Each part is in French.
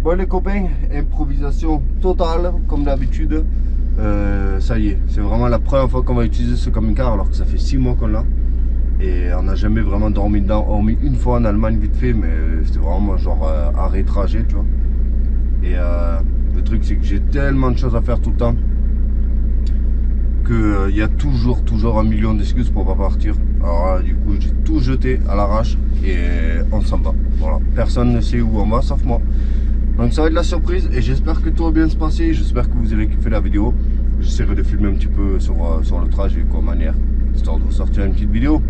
Bon les copains, improvisation totale comme d'habitude. Ça y est, c'est vraiment la première fois qu'on va utiliser ce camping-car alors que ça fait 6 mois qu'on l'a. Et on n'a jamais vraiment dormi dedans, hormis une fois en Allemagne vite fait, mais c'était vraiment genre arrêt trajet, tu vois. Et le truc c'est que j'ai tellement de choses à faire tout le temps qu'il y a toujours un million d'excuses pour pas partir. Alors du coup j'ai tout jeté à l'arrache et on s'en va. Voilà, personne ne sait où on va sauf moi. Donc ça va être la surprise et j'espère que tout va bien se passer. J'espère que vous allez kiffer la vidéo. J'essaierai de filmer un petit peu sur le trajet quoi manière, histoire de vous sortir une petite vidéo.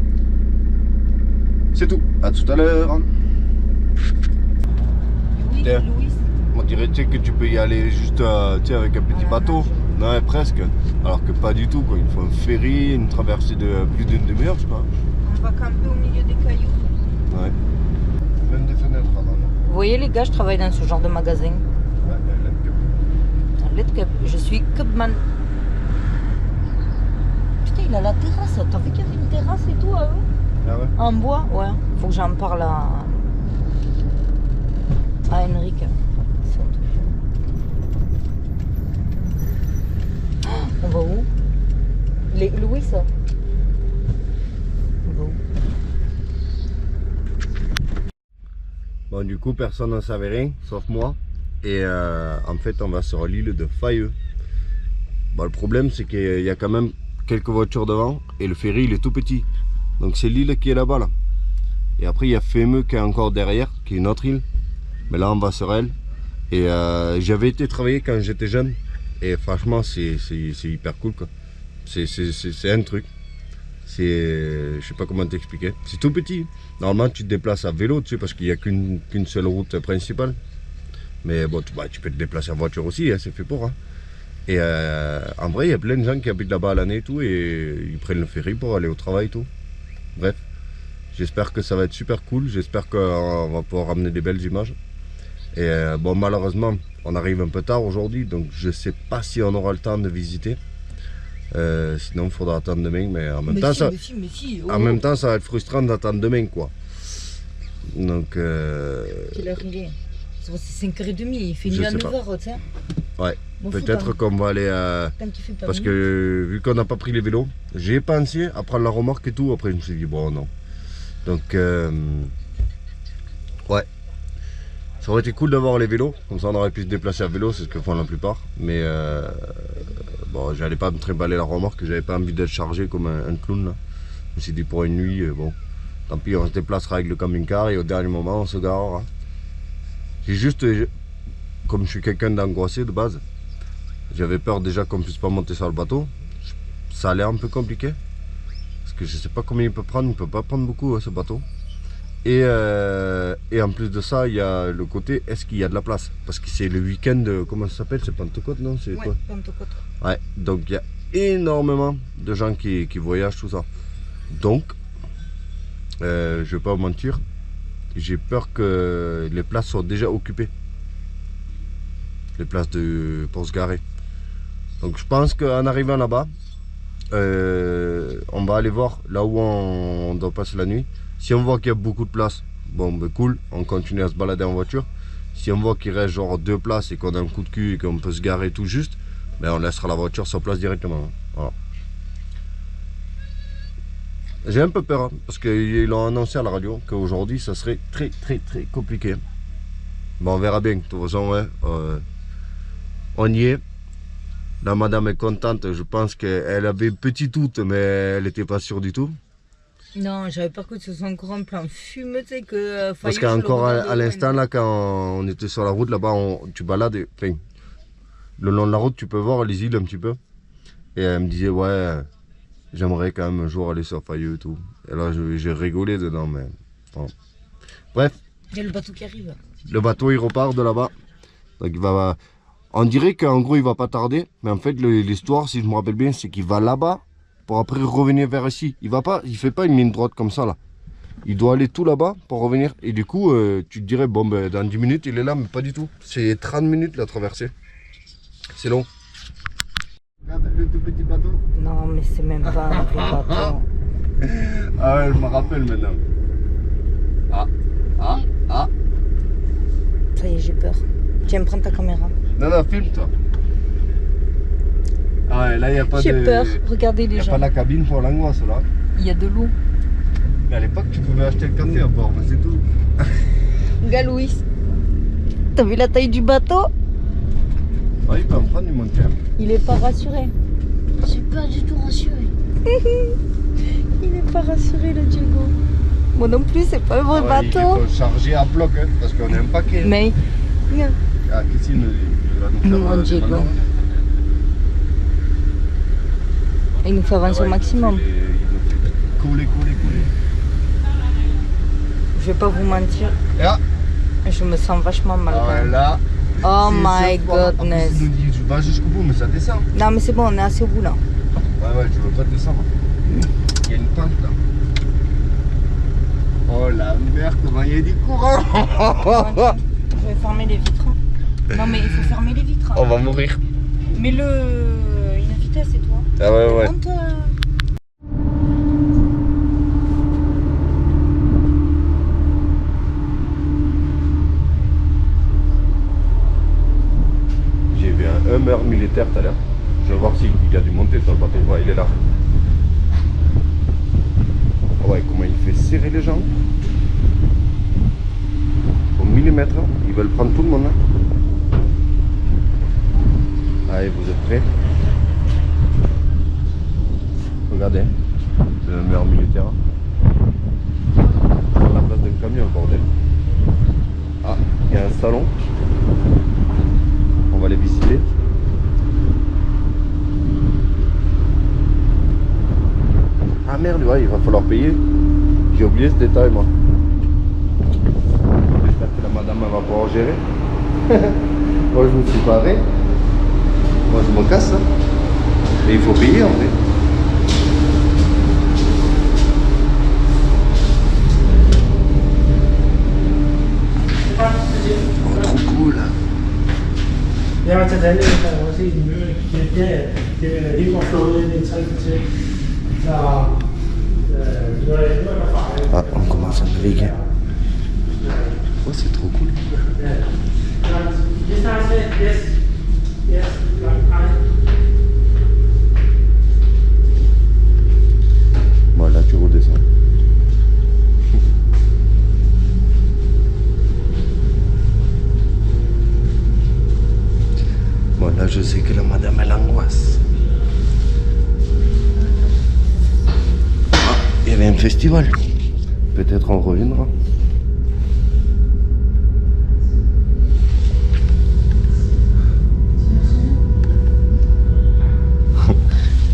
C'est tout, à tout à l'heure. Louis. On dirait que tu peux y aller juste avec un petit bateau. Ouais, presque. Alors que pas du tout quoi. Il faut un ferry, une traversée de plus d'une demi-heure je crois. On va camper au milieu des cailloux. Ouais. Même des fenêtres là. Vous voyez les gars, je travaille dans ce genre de magasin. Ouais, Letcup. Je suis cupman. Putain, il a la terrasse. T'as vu qu'il y avait une terrasse et tout à eux? Ah ouais. En bois, ouais. Faut que j'en parle à Henrik. On va où? Louis, ça? On va où? Bon du coup personne n'en savait rien sauf moi. Et en fait on va sur l'île de Fayeux. Bon, le problème c'est qu'il y a quand même quelques voitures devant et le ferry il est tout petit. Donc c'est l'île qui est là-bas là. Et après il y a Fémeux qui est encore derrière, qui est une autre île. Mais là on va sur elle. Et j'avais été travailler quand j'étais jeune. Et franchement c'est hyper cool quoi. C'est un truc. Je sais pas comment t'expliquer. C'est tout petit. Normalement tu te déplaces à vélo tu sais parce qu'il n'y a qu'une seule route principale. Mais bon tu peux te déplacer en voiture aussi, hein, c'est fait pour. Hein. Et en vrai il y a plein de gens qui habitent là-bas à l'année et tout. Et ils prennent le ferry pour aller au travail et tout. Bref, j'espère que ça va être super cool. J'espère qu'on va pouvoir ramener des belles images. Et bon malheureusement on arrive un peu tard aujourd'hui. Donc je sais pas si on aura le temps de visiter. Sinon il faudra attendre demain. Mais en même temps ça va être frustrant d'attendre demain quoi. Donc Quelle heure il est? C'est 5h30, il fait nuit à 9h, tu sais. Ouais, bon, peut-être qu'on va aller parce que vu qu'on n'a pas pris les vélos, j'ai pensé à prendre la remorque et tout. Après je me suis dit bon non. Donc ouais, ça aurait été cool d'avoir les vélos, comme ça on aurait pu se déplacer à vélo, c'est ce que font la plupart. Mais bon, j'allais pas me trimballer la remorque, j'avais pas envie d'être chargé comme un clown là. Je me suis dit pour une nuit, bon, tant pis, on se déplacera avec le camping-car et au dernier moment on se garera. J'ai juste, comme je suis quelqu'un d'angoissé de base, j'avais peur déjà qu'on puisse pas monter sur le bateau. Ça a l'air un peu compliqué, parce que je sais pas combien il peut prendre, il peut pas prendre beaucoup ce bateau. Et en plus de ça, il y a le côté, est-ce qu'il y a de la place? Parce que c'est le week-end, comment ça s'appelle? C'est Pentecôte, non? C'est quoi? Pentecôte. Ouais, donc il y a énormément de gens qui voyagent, tout ça. Donc, je vais pas vous mentir, j'ai peur que les places soient déjà occupées. Les places pour se garer. Donc je pense qu'en arrivant là-bas, on va aller voir là où on doit passer la nuit. Si on voit qu'il y a beaucoup de places, bon ben cool, on continue à se balader en voiture. Si on voit qu'il reste genre 2 places et qu'on a un coup de cul et qu'on peut se garer tout juste, ben on laissera la voiture sur place directement. Voilà. J'ai un peu peur hein, parce qu'ils l'ont annoncé à la radio qu'aujourd'hui ça serait très compliqué. Bon on verra bien, de toute façon ouais, on y est. La madame est contente, je pense qu'elle avait petit doute mais elle n'était pas sûre du tout. Non, j'avais peur que ce soit encore un plan fumeux, tu sais que... Parce qu'encore à l'instant là quand on était sur la route là-bas, tu balades, enfin, le long de la route tu peux voir les îles un petit peu. Et elle me disait ouais, j'aimerais quand même un jour aller sur Fayeux et tout. Et là j'ai rigolé dedans mais... Bon. Bref. Il y a le bateau qui arrive. Le bateau il repart de là-bas. Donc il va... On dirait qu'en gros il va pas tarder. Mais en fait l'histoire si je me rappelle bien c'est qu'il va là-bas. Pour après revenir vers ici. Il fait pas une ligne droite comme ça là. Il doit aller tout là-bas pour revenir. Et du coup, tu te dirais, bon ben dans 10 minutes il est là, mais pas du tout. C'est 30 minutes la traversée. C'est long. Regarde le tout petit bateau. Non mais c'est même pas un petit bateau. Ah ouais, je me rappelle maintenant. Ah. Ça y est, j'ai peur. Tiens, prends ta caméra. Non, non, filme-toi. Ah ouais, là, il n'y a pas de... J'ai peur, regardez les Il n'y a gens. pas la cabine pour l'angoisse, là. Il y a de l'eau. Mais à l'époque, tu pouvais acheter le café à bord, mais c'est tout. Galouis. T'as vu la taille du bateau? Ouais, il peut en prendre du monter. Il est pas rassuré. Je suis pas du tout rassurée. Il est pas rassuré, le Diego. Moi non plus, c'est pas un vrai bateau. Il faut charger à bloc, hein, parce qu'on est un paquet. Mais, regarde. Ah, qu'est-ce qu'il va nous faire Mon Diego. maintenant. Il nous fait avancer au maximum. Il nous fait couler. Je vais pas vous mentir, Et là, je me sens vachement mal. quand même. là. Oh c'est my ce soir. En plus, goodness. il nous dit, je vais jusqu'au bout, mais ça descend. Non mais c'est bon, on est assez au bout là. Ouais, je veux pas descendre. Il y a une pente là. Oh la merde, comment il y a du courant. Je vais fermer les vitres. Non mais il faut fermer les vitres. On va mourir. Mais une vitesse et toi. Ah ouais. Monte, J'ai vu un Hummer militaire tout à l'heure. Je vais voir s'il y a du monté sur le bateau. Ouais, il est là. Ouais, comment il fait serrer les gens. Au millimètre, ils veulent prendre tout le monde. Allez, vous êtes prêts? Regardez, le Hummer militaire. Sur la place d'un camion, bordel. Ah, il y a un salon. On va les visiter. Ah merde, ouais, il va falloir payer. J'ai oublié ce détail, moi. J'espère que la madame elle va pouvoir gérer. Moi, je me suis barré. Moi, je me casse. Hein. Et il faut payer, en fait. Oh, trop cool. 因為仔仔呢個我先嘅英國到呢啲親戚就Ah, on commence à naviguer. Oh, c'est trop cool. Bon, là, tu redescends. Bon, là, je sais que la madame, elle angoisse. Ah, il y avait un festival. Peut-être on reviendra.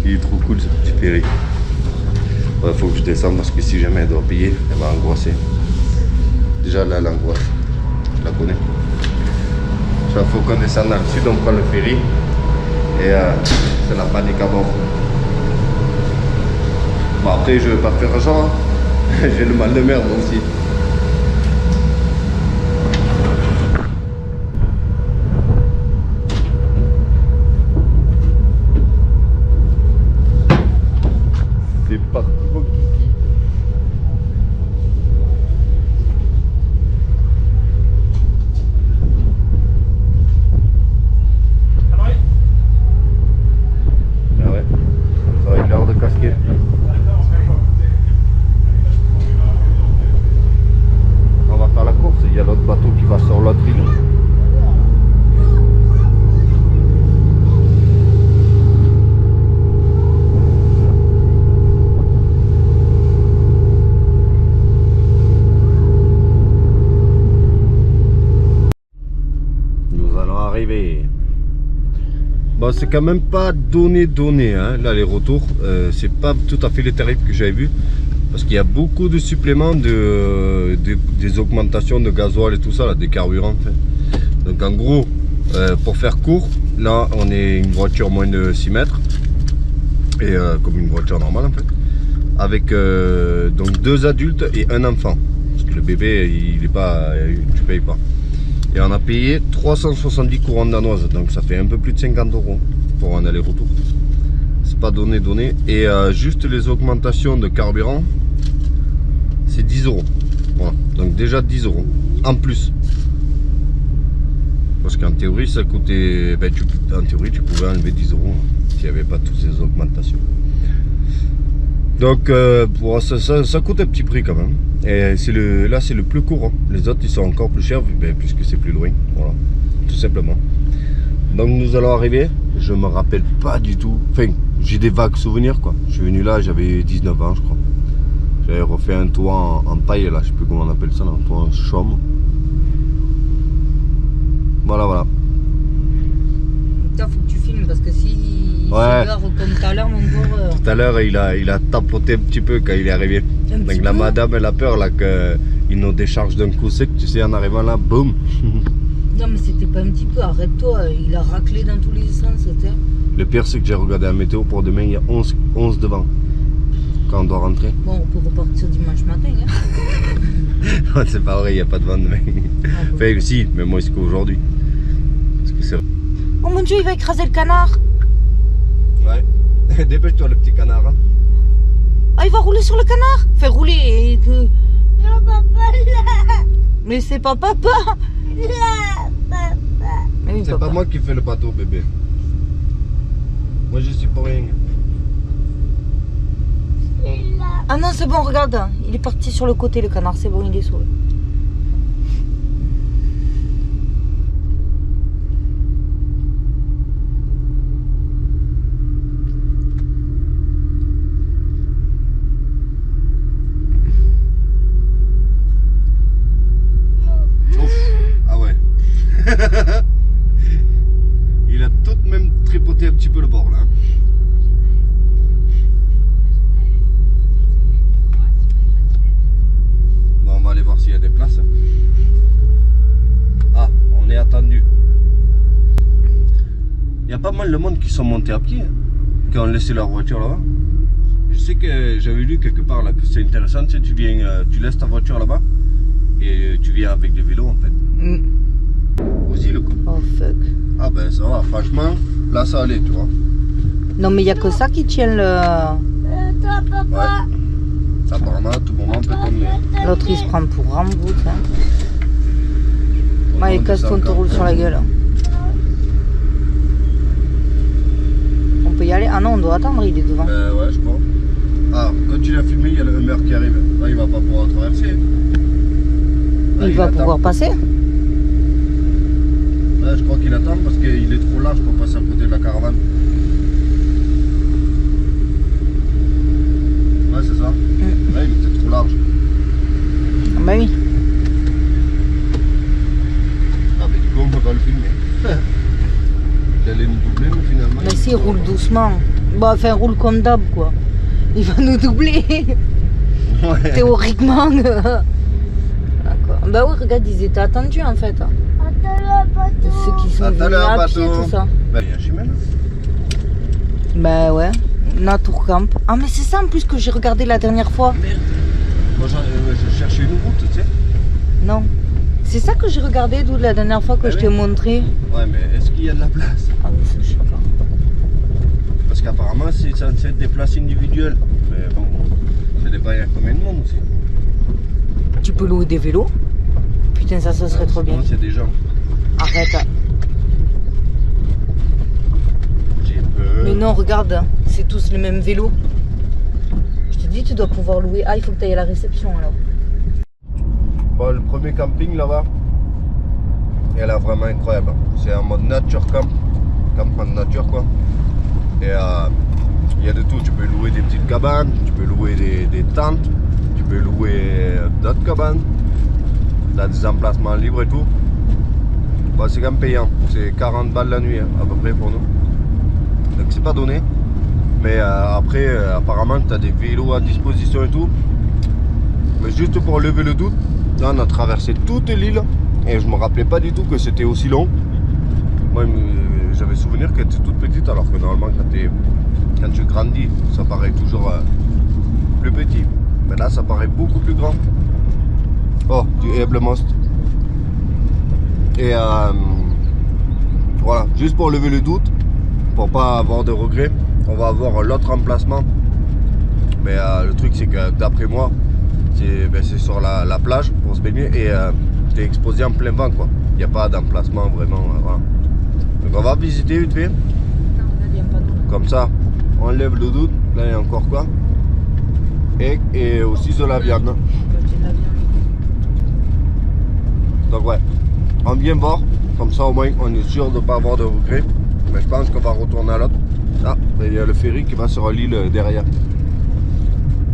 Il est trop cool ce petit ferry. Il faut que je descende parce que si jamais elle doit payer, elle va angoisser. Déjà là, l'angoisse, je la connais. Il faut qu'on descende dans le sud, on prend le ferry et c'est la panique à bord. Bon, après, je vais pas faire genre, hein. J'ai le mal de mer moi aussi. C'est parti, mon kiki. Ah ouais, ça va, il est hors de casquette. On va faire la course, il y a l'autre bateau qui va sur l'autre île. Nous allons arriver. Bon, c'est quand même pas donné hein, l'aller-retour. C'est pas tout à fait les tarifs que j'avais vus. Parce qu'il y a beaucoup de suppléments des augmentations de gasoil et tout ça, là, des carburants. En fait. Donc en gros, pour faire court, là on est une voiture moins de 6 mètres. Et comme une voiture normale en fait. Avec donc 2 adultes et un enfant. Parce que le bébé, il est pas, tu payes pas. Et on a payé 370 couronnes danoises. Donc ça fait un peu plus de 50 € pour un aller-retour. C'est pas donné. Et juste les augmentations de carburant, c'est 10 €. Voilà. Donc déjà 10 € en plus. Parce qu'en théorie, ça coûtait. Ben, en théorie, tu pouvais enlever 10 euros s'il n'y avait pas toutes ces augmentations. Donc, ça coûte un petit prix quand même. Et là, c'est le plus courant. Les autres, ils sont encore plus chers ben, puisque c'est plus loin. Voilà, tout simplement. Donc, nous allons arriver. Je me rappelle pas du tout. Enfin, j'ai des vagues souvenirs quoi. Je suis venu là, j'avais 19 ans, je crois. J'avais refait un toit en paille là, je sais plus comment on appelle ça, là, un toit en chaume. Voilà, voilà. Putain, faut que tu filmes parce que si Ouais. se gare comme tout à l'heure, mon pauvre. Tout à l'heure, il a tapoté un petit peu quand il est arrivé. Un Donc petit la peu. madame, elle a peur là qu'il nous décharge d'un coup sec, tu sais, en arrivant là, boum. Non, mais c'était pas un petit peu, arrête-toi, il a raclé dans tous les sens, c'était. Le pire, c'est que j'ai regardé la météo pour demain, il y a 11 de vent quand on doit rentrer. Bon, on peut repartir dimanche matin, hein. C'est pas vrai, il n'y a pas de vent demain. Ah bon. Enfin, si, mais moins qu'aujourd'hui. Parce que c'est vrai. Oh mon Dieu, il va écraser le canard. Ouais. Dépêche-toi, le petit canard. Hein. Ah, il va rouler sur le canard. Fais rouler. Non, papa, là. Mais c'est pas papa. Là, papa. Mais oui, C'est papa. pas moi qui fais le bateau, bébé. Moi, je suis pour rien. Là. Ah non, c'est bon, regarde. Il est parti sur le côté, le canard. C'est bon, il est sauvé. Ouf. Ah ouais. Il a tout de même tripoté un petit peu le bord là. Bon, on va aller voir s'il y a des places. Ah, on est attendu. Il y a pas mal de monde qui sont montés à pied, hein, qui ont laissé leur voiture là-bas. Je sais que j'avais lu quelque part là que c'est intéressant, tu sais, tu viens, tu laisses ta voiture là-bas et tu viens avec des vélos en fait. Aussi le coup. Oh fuck. Ah ben ça va, franchement, là ça allait, tu vois. Non, mais il n'y a que ça qui tient le. Toi, papa. Ouais. Ça apparemment à tout moment peut tomber. L'autre, il se prend pour Rambo, tiens. Ouais, et casse-ton, te roule sur la gueule. On peut y aller? Ah non, on doit attendre, il est devant. Ouais, je crois. Ah, quand tu l'as filmé, il y a le Hummer qui arrive. Là, il va pas pouvoir traverser. Là, Il va attend. pouvoir passer? Ouais, je crois qu'il attend parce qu'il est trop large pour passer à côté de la caravane. Ouais, c'est ça. Ouais, il était trop large. Ah bah oui. Ah, mais du coup, on peut pas le filmer. Il allait nous doubler, mais finalement. Mais si, il roule doucement. Bon, enfin, roule comme d'hab, quoi. Il va nous doubler. Ouais. Théoriquement. D'accord. Bah oui, regarde, ils étaient attendus, en fait. Attends le bateau. Ceux qui sont Attends, venus le à pied, bateau. tout ça. Bah, il y a un chemin là. Bah ouais. Naturcamp. Ah, mais c'est ça, en plus, que j'ai regardé la dernière fois. Merde. Moi, je cherchais une route, tu sais. Non. C'est ça que j'ai regardé, d'où la dernière fois que Ah je oui. t'ai montré. Ouais, mais est-ce qu'il y a de la place? Ah oui, ça, je sais pas. Parce qu'apparemment, c'est censé être des places individuelles. Mais bon, ça dépend, il y a combien de monde aussi. Tu peux louer des vélos? Putain, ça serait trop bien. Sinon, c'est des gens. Arrête. J'ai peur. Mais non, regarde, c'est tous les mêmes vélos. Je te dis, tu dois pouvoir louer. Ah, il faut que tu ailles à la réception alors. Bon, le premier camping là-bas, elle est vraiment incroyable. C'est en mode nature camp. Camp en nature quoi. Et il y a de tout. Tu peux louer des petites cabanes, tu peux louer des tentes, tu peux louer d'autres cabanes. Tu as des emplacements libres et tout. Bon, c'est quand même payant. C'est 40 balles la nuit hein, à peu près pour nous. Donc c'est pas donné. Mais après, apparemment, tu as des vélos à disposition et tout. Mais juste pour lever le doute, là, on a traversé toute l'île et je me rappelais pas du tout que c'était aussi long. Moi, j'avais souvenir qu'elle était toute petite, alors que normalement, quand tu grandis, ça paraît toujours plus petit. Mais là, ça paraît beaucoup plus grand. Oh, du Eblemost. Et voilà, juste pour lever le doute, pour pas avoir de regrets, on va avoir l'autre emplacement. Mais le truc, c'est que d'après moi, c'est sur la plage pour se baigner et t'es exposé en plein vent quoi. Il n'y a pas d'emplacement vraiment. Voilà. Donc on va visiter vite fait. Non, là, il y a pas d'eau. Comme ça, on enlève le doute. Là, il y a encore quoi. Et aussi de la viande. On peut dire la viande. Donc ouais, on vient voir. Comme ça au moins on est sûr de ne pas avoir de regrets. Mais je pense qu'on va retourner à l'autre. Ah, il y a le ferry qui va sur l'île derrière.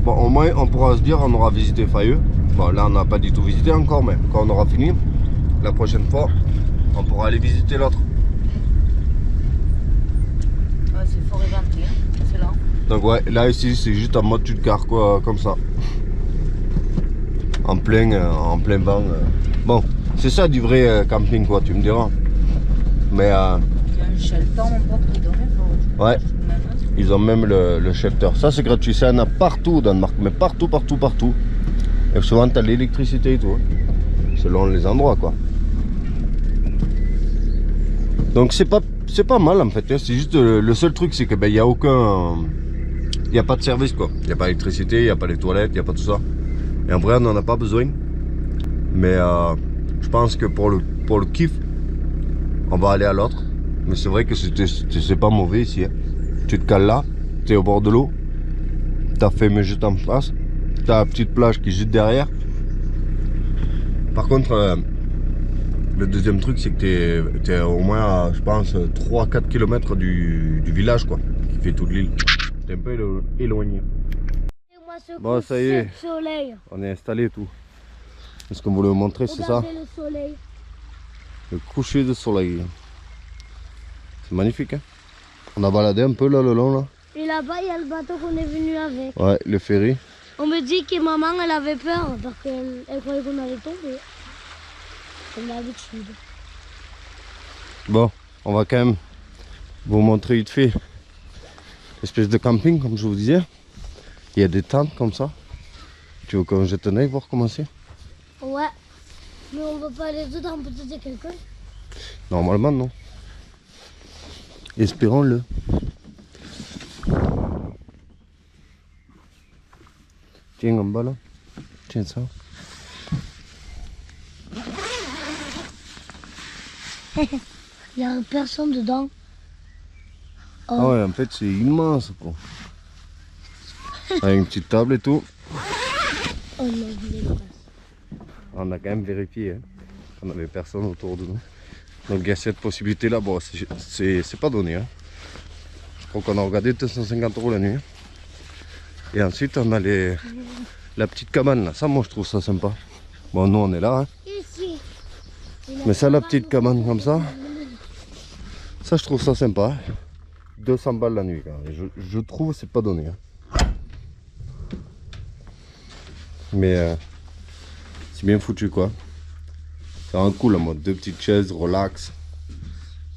Bon, au moins on pourra se dire on aura visité Fayeux. Bon, là on n'a pas du tout visité encore, mais quand on aura fini, la prochaine fois, on pourra aller visiter l'autre. Ouais, c'est fort éventé, hein. C'est là. Donc ouais, là ici c'est juste en mode tu te gares quoi, comme ça. En plein vent. Bon, c'est ça du vrai camping quoi, tu me diras. Mais Il y a un shelter, mon pote, qui donne. ouais, ils ont même le shelter. Ça c'est gratuit, ça y en a partout au Danemark, mais partout. Et souvent tu as l'électricité et tout, hein, selon les endroits quoi. Donc c'est pas mal en fait, hein. C'est juste le seul truc c'est que ben, y a aucun... Il n'y a pas de service quoi. Il n'y a pas d'électricité, il n'y a pas les toilettes, il n'y a pas tout ça. Et en vrai on n'en a pas besoin. Mais je pense que pour le kiff, on va aller à l'autre. Mais c'est vrai que c'est pas mauvais ici, hein. Tu te cales là, tu es au bord de l'eau. T'as fait juste en face. T'as la petite plage qui est juste derrière. Par contre, le deuxième truc c'est que t'es au moins à, je pense, 3-4 km du village quoi. Qui fait toute l'île. T'es un peu éloigné. Moi, ce Bon, ça y est. coucher de soleil. On est installé et tout. Ce qu'on voulait vous montrer, c'est ça. Regardez le soleil. Le coucher de soleil. C'est magnifique, hein. On a baladé un peu là le long là. Et là-bas, il y a le bateau qu'on est venu avec. Ouais, le ferry. On me dit que maman, elle avait peur parce qu'elle croyait qu'on allait tomber. Comme d'habitude. Bon, on va quand même vous montrer vite fait espèce de camping comme je vous disais. Il y a des tentes comme ça. Tu veux qu'on jette un œil voir comment c'est? Ouais. Mais on va pas aller dedans, peut-être qu'il y a quelqu'un. Normalement non. Espérons-le. Tiens en bas là. Tiens ça. Il y a personne dedans. Ah ouais, en fait c'est immense quoi. Avec une petite table et tout. Oh non, il est pas. On a quand même vérifié, hein. On n'avait personne autour de nous. Donc il y a cette possibilité là, bon c'est pas donné, hein. Je crois qu'on a regardé 250 € la nuit, hein. Et ensuite on a la petite cabane là, ça moi je trouve ça sympa. Bon nous on est là, hein. Ici. Mais ça la petite cabane comme ça, ça je trouve ça sympa. 200 balles la nuit quand même. Je trouve c'est pas donné, hein. Mais c'est bien foutu quoi. C'est un cool en mode 2 petites chaises, relax.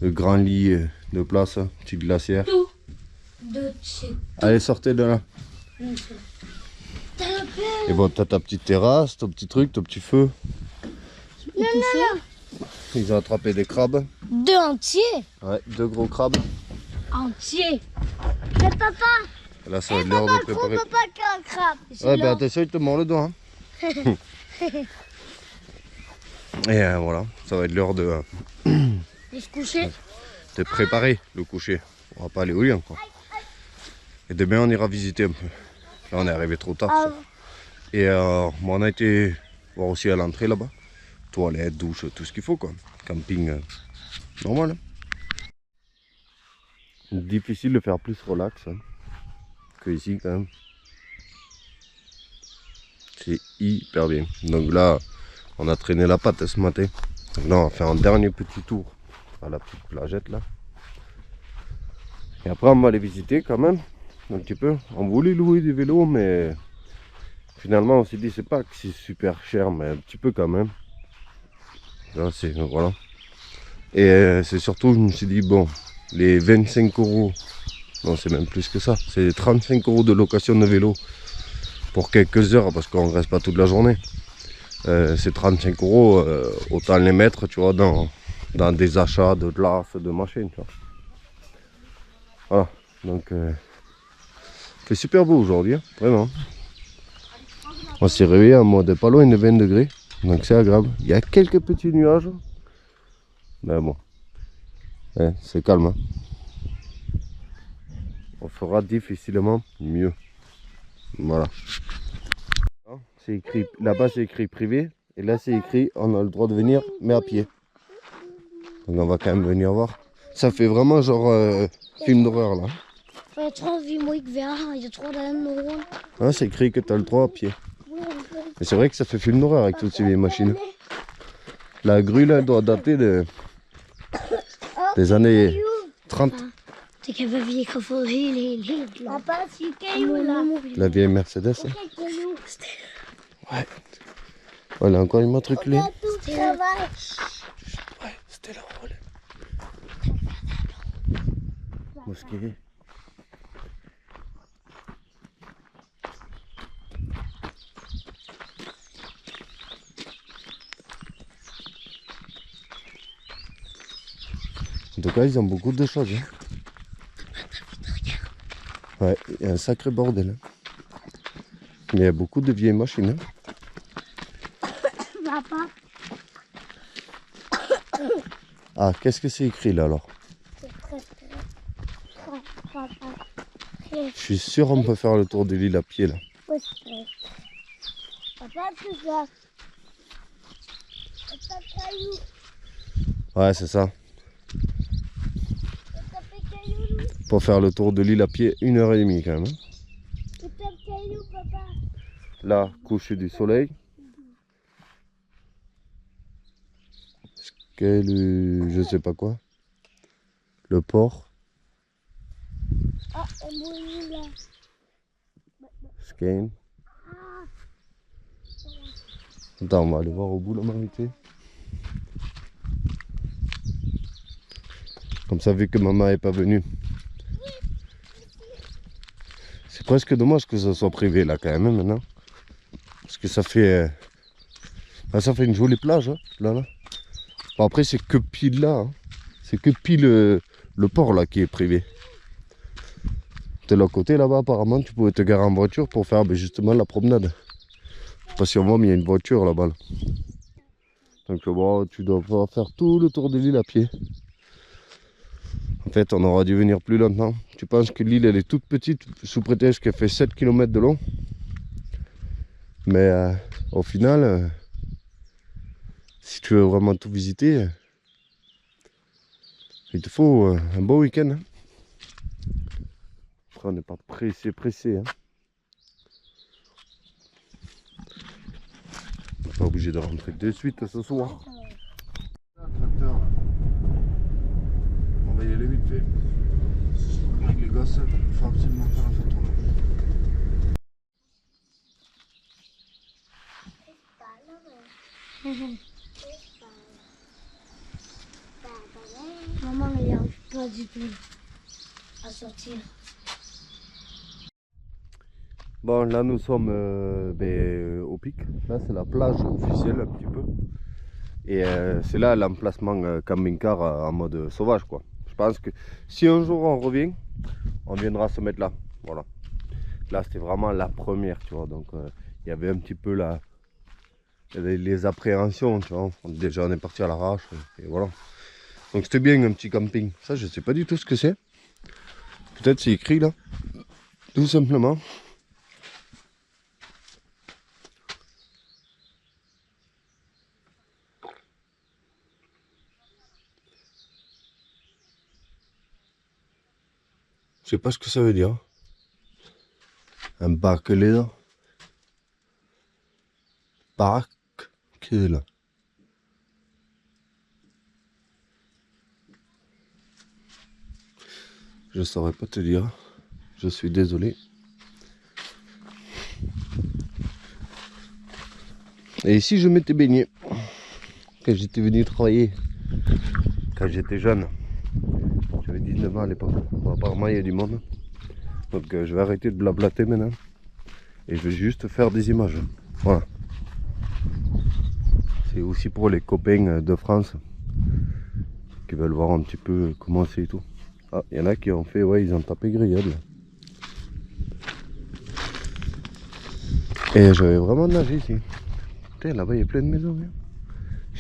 Le grand lit de place, petite glacière. De chez. Allez sortez de là. Et bon t'as ta petite terrasse, ton petit truc, ton petit feu. Ils ont attrapé des crabes. 2 entiers. Ouais, 2 gros crabes. Entiers. Mais papa. Là ça va être l'heure de préparer. Papa qui a un crabe. Ouais ben attention il te mord le doigt, hein. Et voilà, ça va être l'heure de se coucher. préparer le coucher. On va pas aller au lit encore. Et demain on ira visiter un peu. Là on est arrivé trop tard. Ça. Et bon, on a été voir aussi à l'entrée là-bas. Toilettes, douche, tout ce qu'il faut quoi. Camping normal. Hein. Difficile de faire plus relax hein, que ici quand même. C'est hyper bien. Donc là, on a traîné la patte ce matin. Donc là, on va faire un dernier petit tour à la petite plagette là. Et après, on va aller visiter quand même un petit peu. On voulait louer des vélos, mais finalement, on s'est dit c'est pas que c'est super cher, mais un petit peu quand même. Là, c'est voilà. Et c'est surtout, je me suis dit bon, les 25 €. Non, c'est même plus que ça. C'est 35 € de location de vélo pour quelques heures parce qu'on ne reste pas toute la journée. C'est 35 €, autant les mettre, tu vois, dans des achats de glace, de machines, tu vois. Voilà, donc il fait super beau aujourd'hui, hein, vraiment. On s'est réveillé en mode pas loin de 20 degrés, donc c'est agréable. Il y a quelques petits nuages, Mais bon, ouais, c'est calme. Hein. On fera difficilement mieux. Voilà. C'est écrit, là-bas c'est écrit privé. Et là c'est écrit on a le droit de venir mais à pied. Donc on va quand même venir voir. Ça fait vraiment genre film d'horreur là. Jeg tror, vi må ikke være her. Jeg tror, der er nogen. Ah, c'est écrit que tu as le droit à pied. Mais c'est vrai que ça fait film d'horreur avec toutes ces vieilles machines. La grue là elle doit dater des années 30. Det kan være, vi ikke har fået helt. Papa, sig caillou. La vieille Mercedes. Hein. Ouais. Oh, elle est encore immatriculée. Ouais, c'était le rôle. Mosquée. En tout cas, ils ont beaucoup de choses. Hein. Ouais, il y a un sacré bordel. Hein. Mais il y a beaucoup de vieilles machines. Hein. Papa. Ah, qu'est-ce que c'est écrit là alors? Je suis sûr on peut faire le tour de l'île à pied là. Ouais, c'est ça. Pour faire le tour de l'île à pied, 1h30 quand même. Hein. Là, coucher du soleil. Je sais pas quoi. Le port. Skane. Attends, on va aller voir au bout la marité. Comme ça, vu que maman n'est pas venue. C'est presque dommage que ça soit privé là quand même hein, maintenant. Parce que ça fait une jolie plage hein, là. Bon, après c'est que pile là. Hein. C'est que pile le port là qui est privé. De l'autre côté là-bas apparemment tu pouvais te garer en voiture pour faire justement la promenade. Je sais pas si on voit mais il y a une voiture là-bas. Là. Donc bon, tu dois pouvoir faire tout le tour de l'île à pied. En fait, on aura dû venir plus longtemps. Tu penses que l'île elle est toute petite sous prétexte qu'elle fait 7 km de long. Mais au final, si tu veux vraiment tout visiter, il te faut un beau week-end. Hein. On n'est pas pressé. Hein. On n'est pas obligé de rentrer de suite ce soir. On va y aller vite fait. Avec les gosses, il faut absolument faire la photo. Maman, elle n'y arrive pas du tout à sortir. Bon, là nous sommes au pic. Là c'est la plage officielle un petit peu. Et c'est là l'emplacement camping-car en mode sauvage quoi. Je pense que si un jour on revient, on viendra se mettre là. Voilà. Là c'était vraiment la première, tu vois. Donc il y avait un petit peu les appréhensions, tu vois. Déjà on est parti à l'arrache et voilà. Donc c'était bien un petit camping. Ça je sais pas du tout ce que c'est. Peut-être c'est écrit là. Tout simplement. Je sais pas ce que ça veut dire. Un barkeleder. Barkkedel. Je saurais pas te dire. Je suis désolé. Et ici je m'étais baigné. Quand j'étais venu travailler. Quand j'étais jeune. J'avais 19 ans à l'époque. Bon, apparemment il y a du monde. Donc je vais arrêter de blablater maintenant. Et je vais juste faire des images. Voilà. C'est aussi pour les copains de France. Qui veulent voir un petit peu comment c'est et tout. Ah, il y en a qui ont fait, ouais, ils ont tapé grillade. Et j'avais vraiment nagé ici. Putain, là-bas il y a plein de maisons. Hein.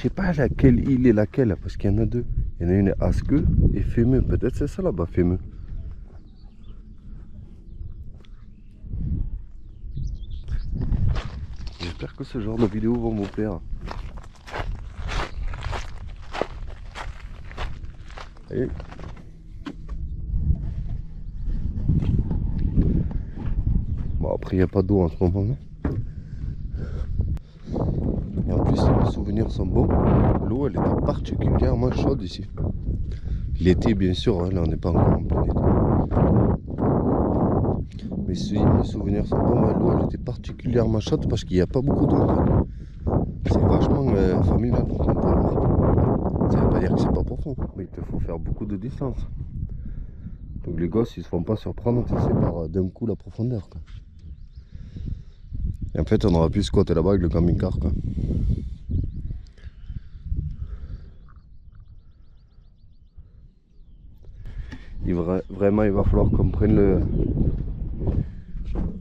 Je sais pas laquelle île est laquelle, parce qu'il y en a deux. Il y en a une à Asque et Fémeux. Peut-être c'est ça là-bas, Fémeux. J'espère que ce genre de vidéos vont vous plaire. Allez. Bon, après il n'y a pas d'eau en ce moment. Et en plus les souvenirs sont bons. L'eau elle était particulièrement chaude ici. L'été bien sûr, hein, là on n'est pas encore en plein été. Mais si mes souvenirs sont bons, l'eau elle était particulièrement chaude parce qu'il n'y a pas beaucoup d'eau. C'est vachement familial comme on peut voir. Ça ne veut pas dire que c'est pas profond, mais il te faut faire beaucoup de distance. Donc les gosses ils se font pas surprendre, tu sais, par d'un coup la profondeur, quoi. Et en fait on aurait pu squatter là-bas avec le camping-car, quoi. Vraiment il va falloir qu'on prenne le...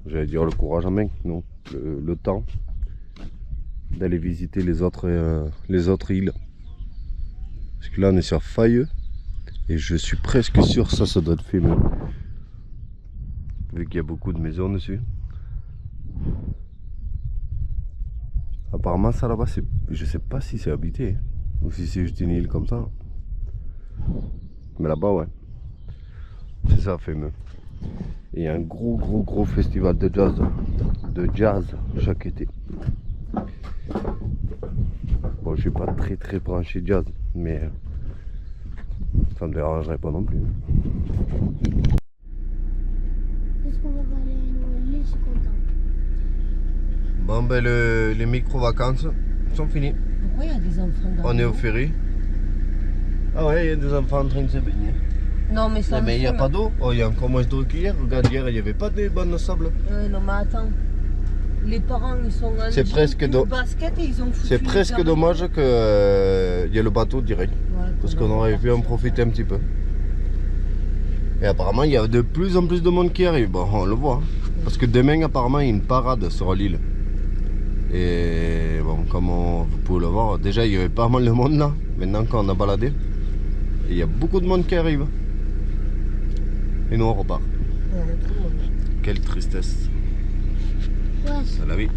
J'allais dire le courage en main, non, le temps d'aller visiter les autres îles. Parce que là on est sur Fayeux et je suis presque sûr ça doit être Fémeux. Vu qu'il y a beaucoup de maisons dessus. Apparemment ça là-bas, je sais pas si c'est habité ou si c'est juste une île comme ça. Mais là-bas ouais. C'est ça Fémeux. Et il y a un gros festival de jazz chaque été. Bon, je suis pas très branché jazz, mais ça me dérangerait pas non plus. Est-ce qu'on va aller à l'île, je suis content. Bon ben les micro-vacances sont finies. Pourquoi il y a des enfants dans On est l'eau au ferry. Ah ouais, il y a des enfants en train de se baigner. Non mais ça Mais il n'y a pas d'eau. Oh, il y a encore moins d'eau qu'hier. Regarde, hier il n'y avait pas de bonnes sable. Non mais attends. Les parents ils sont en C'est presque basket et ils ont foutu. C'est presque dommage qu'il y ait le bateau direct. Ouais, Parce qu'on aurait pu en profiter un petit peu. Et apparemment il y a de plus en plus de monde qui arrive. Bon, on le voit. Parce que demain apparemment il y a une parade sur l'île. Et bon, comme vous pouvez le voir, déjà il y avait pas mal de monde là. Maintenant quand on a baladé, et il y a beaucoup de monde qui arrive. Et nous on repart. Ouais, Quelle tristesse. Ouais, C'est la vie.